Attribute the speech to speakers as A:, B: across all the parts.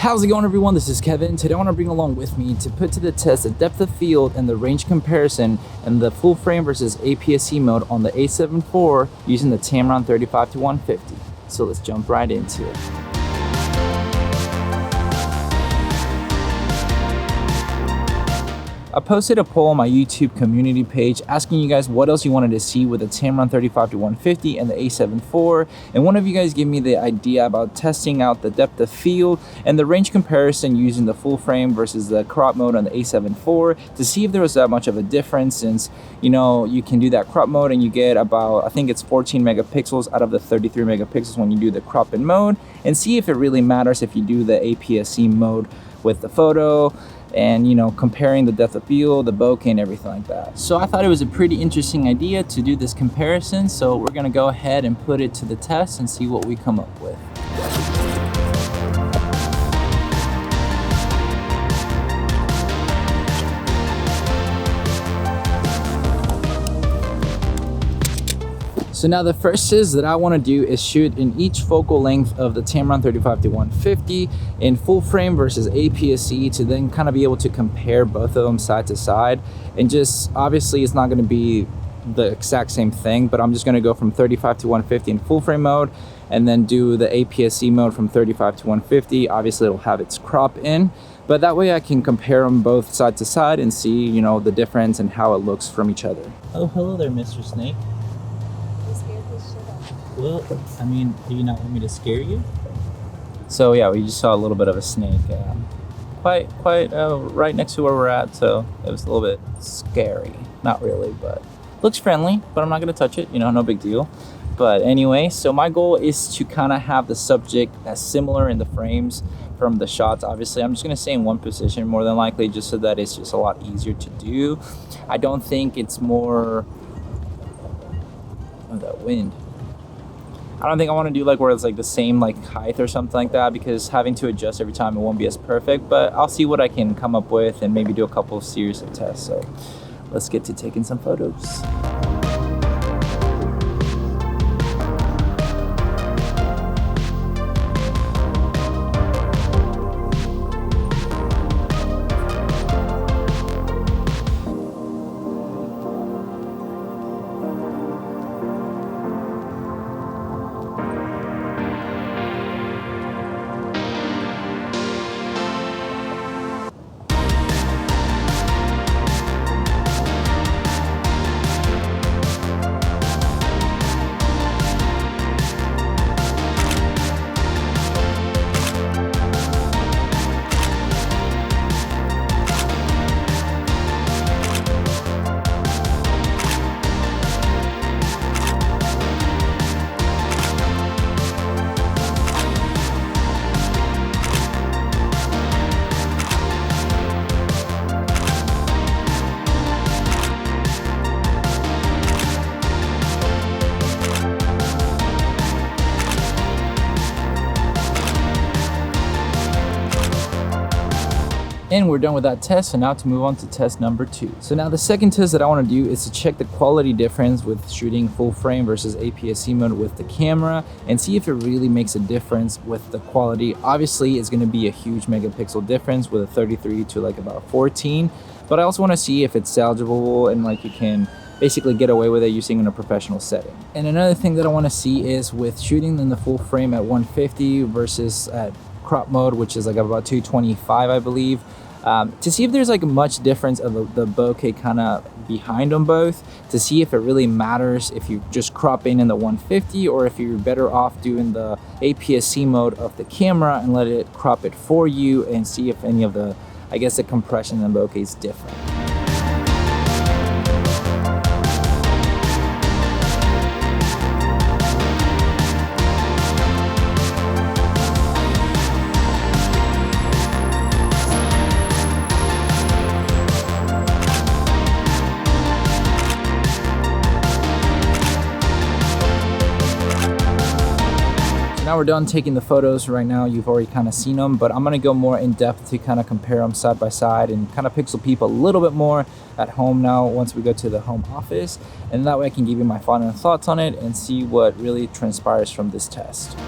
A: How's it going, everyone? This is Kevin. Today I want to bring along with me to put to the test the depth of field and the range comparison in the full frame versus APS-C mode on the A7 IV using the Tamron 35-150. So let's jump right into it. I posted a poll on my YouTube community page asking you guys what else you wanted to see with the Tamron 35-150 and the A7 IV, and one of you guys gave me the idea about testing out the depth of field and the range comparison using the full frame versus the crop mode on the A7 IV to see if there was that much of a difference, since you know you can do that crop mode and you get about, I think it's 14 megapixels out of the 33 megapixels when you do the crop in mode, and see if it really matters if you do the APS-C mode with the photo, and you know, comparing the depth of field, the bokeh, and everything like that. So I thought it was a pretty interesting idea to do this comparison, so we're gonna go ahead and put it to the test and see what we come up with. So now the first is that I want to do is shoot in each focal length of the Tamron 35-150 in full frame versus APS-C to then kind of be able to compare both of them side to side. And just obviously it's not going to be the exact same thing, but I'm just going to go from 35-150 in full frame mode and then do the APS-C mode from 35-150. Obviously it'll have its crop in, but that way I can compare them both side to side and see, you know, the difference and how it looks from each other. Oh, hello there, Mr. Snake. Well, I mean, do you not want me to scare you? So yeah, we just saw a little bit of a snake, quite right next to where we're at, so it was a little bit scary. Not really, but looks friendly, but I'm not gonna touch it, you know, no big deal. But anyway, so my goal is to kind of have the subject as similar in the frames from the shots. Obviously, I'm just gonna stay in one position more than likely, just so that it's just a lot easier to do. I don't think it's more, oh, that wind. I don't think I want to do like where it's like the same like height or something like that, because having to adjust every time it won't be as perfect, but I'll see what I can come up with and maybe do a couple of series of tests. So let's get to taking some photos. And we're done with that test, so now to move on to test number 2. So now the second test that I want to do is to check the quality difference with shooting full frame versus APS-C mode with the camera and see if it really makes a difference with the quality. Obviously it's going to be a huge megapixel difference with a 33 to like about 14, but I also want to see if it's salvageable and like you can basically get away with it using in a professional setting. And another thing that I want to see is with shooting in the full frame at 150 versus at crop mode, which is like about 225, I believe, to see if there's like much difference of the bokeh kind of behind them both, to see if it really matters if you just crop in the 150 or if you're better off doing the APS-C mode of the camera and let it crop it for you and see if any of the, I guess, the compression in the bokeh is different. Now we're done taking the photos. Right now you've already kind of seen them, but I'm going to go more in depth to kind of compare them side by side and kind of pixel peep a little bit more at home now once we go to the home office, and that way I can give you my final thoughts on it and see what really transpires from this test.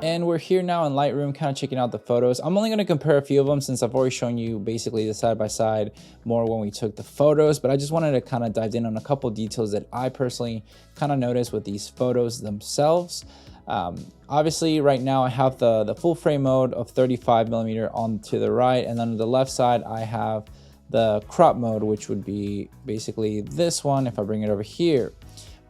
A: And we're here now in Lightroom kind of checking out the photos. I'm only going to compare a few of them since I've already shown you basically the side-by-side more when we took the photos, but I just wanted to kind of dive in on a couple details that I personally kind of noticed with these photos themselves. Obviously right now I have the full frame mode of 35mm on to the right, and then on the left side I have the crop mode, which would be basically this one if I bring it over here.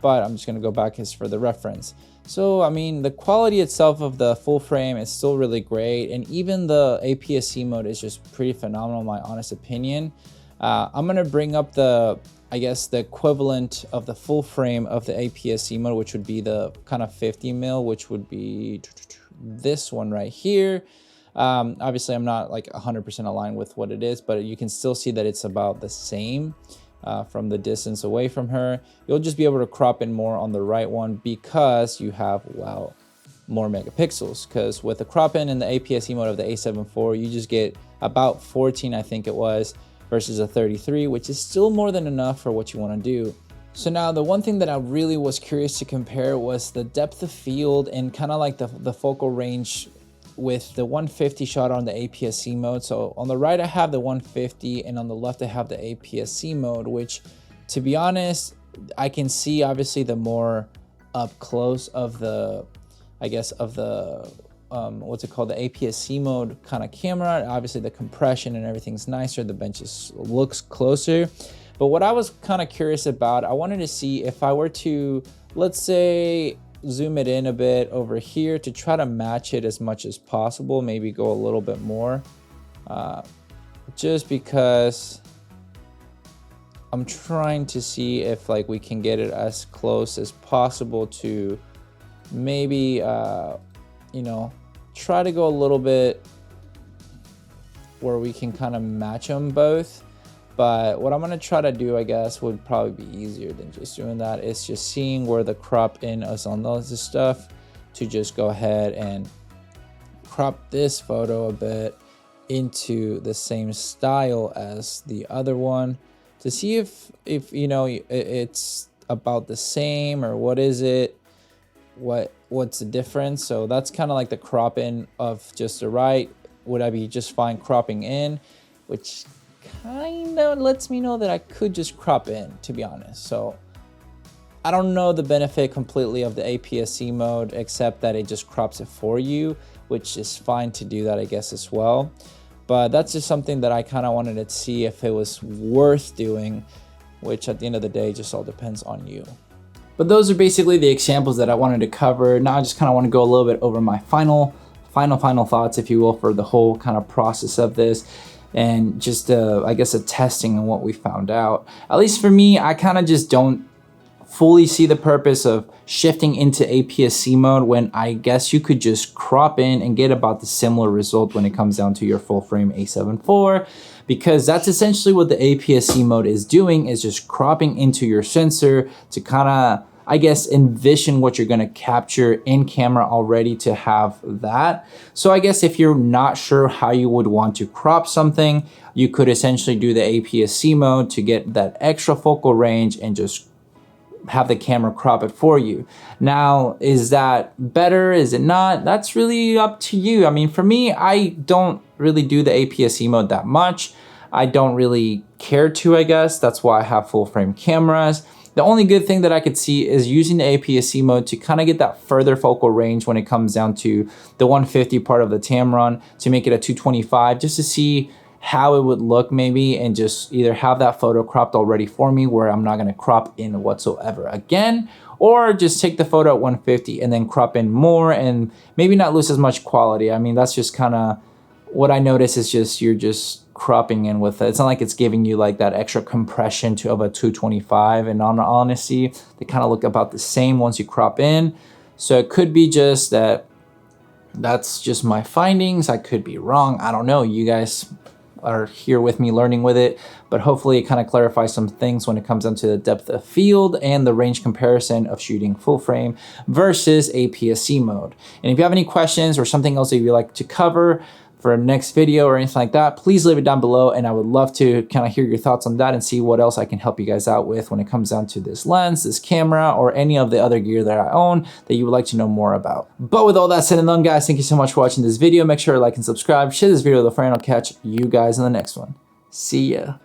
A: But I'm just going to go back as for the reference. So, I mean, the quality itself of the full frame is still really great. And even the APS-C mode is just pretty phenomenal, in my honest opinion. I'm going to bring up I guess, the equivalent of the full frame of the APS-C mode, which would be the kind of 50mm, which would be this one right here. Obviously, I'm not like 100% aligned with what it is, but you can still see that it's about the same. From the distance away from her. You'll just be able to crop in more on the right one because you have, well, more megapixels. Because with the crop in the APS-C mode of the A7 IV, you just get about 14, I think it was, versus a 33, which is still more than enough for what you want to do. So now the one thing that I really was curious to compare was the depth of field and kind of like the focal range with the 150 shot on the APS-C mode. So on the right I have the 150 and on the left I have the APS-C mode, which to be honest I can see obviously the more up close of the, I guess, of the what's it called, the APS-C mode kind of camera. Obviously the compression and everything's nicer, the bench looks closer. But what I was kind of curious about, I wanted to see if I were to, let's say, zoom it in a bit over here to try to match it as much as possible, maybe go a little bit more, just because I'm trying to see if like we can get it as close as possible to maybe you know, try to go a little bit where we can kind of match them both. But what I'm going to try to do, I guess, would probably be easier than just doing that. It's just seeing where the crop in is on those stuff to just go ahead and crop this photo a bit into the same style as the other one to see if you know, it's about the same or what is it, what's the difference. So that's kind of like the crop in of just the right. Would I be just fine cropping in, which kind of lets me know that I could just crop in, to be honest. So I don't know the benefit completely of the APS-C mode, except that it just crops it for you, which is fine to do that, I guess, as well. But that's just something that I kind of wanted to see if it was worth doing, which at the end of the day just all depends on you. But those are basically the examples that I wanted to cover. Now I just kind of want to go a little bit over my final thoughts, if you will, for the whole kind of process of this. And just, I guess, a testing on what we found out. At least for me, I kind of just don't fully see the purpose of shifting into APS-C mode when I guess you could just crop in and get about the similar result when it comes down to your full frame A7 IV, because that's essentially what the APS-C mode is doing, is just cropping into your sensor to kind of, I guess, envision what you're gonna capture in camera already to have that. So I guess if you're not sure how you would want to crop something, you could essentially do the APS-C mode to get that extra focal range and just have the camera crop it for you. Now, is that better? Is it not? That's really up to you. I mean, for me, I don't really do the APS-C mode that much. I don't really care to, I guess. That's why I have full frame cameras. The only good thing that I could see is using the APS-C mode to kind of get that further focal range when it comes down to the 150 part of the Tamron to make it a 225, just to see how it would look maybe, and just either have that photo cropped already for me where I'm not gonna crop in whatsoever again, or just take the photo at 150 and then crop in more and maybe not lose as much quality. I mean, that's just kind of what I notice, is just you're just cropping in with it. It's not like it's giving you like that extra compression of a 225, and on honesty, they kind of look about the same once you crop in. So it could be just that that's just my findings. I could be wrong. I don't know. You guys are here with me learning with it, but hopefully it kind of clarifies some things when it comes down to the depth of field and the range comparison of shooting full frame versus APS-C mode. And if you have any questions or something else that you'd like to cover, for a next video or anything like that, please leave it down below, and I would love to kind of hear your thoughts on that and see what else I can help you guys out with when it comes down to this lens, this camera, or any of the other gear that I own that you would like to know more about. But with all that said and done, guys, thank you so much for watching this video. Make sure to like and subscribe, share this video with a friend. I'll catch you guys in the next one. See ya.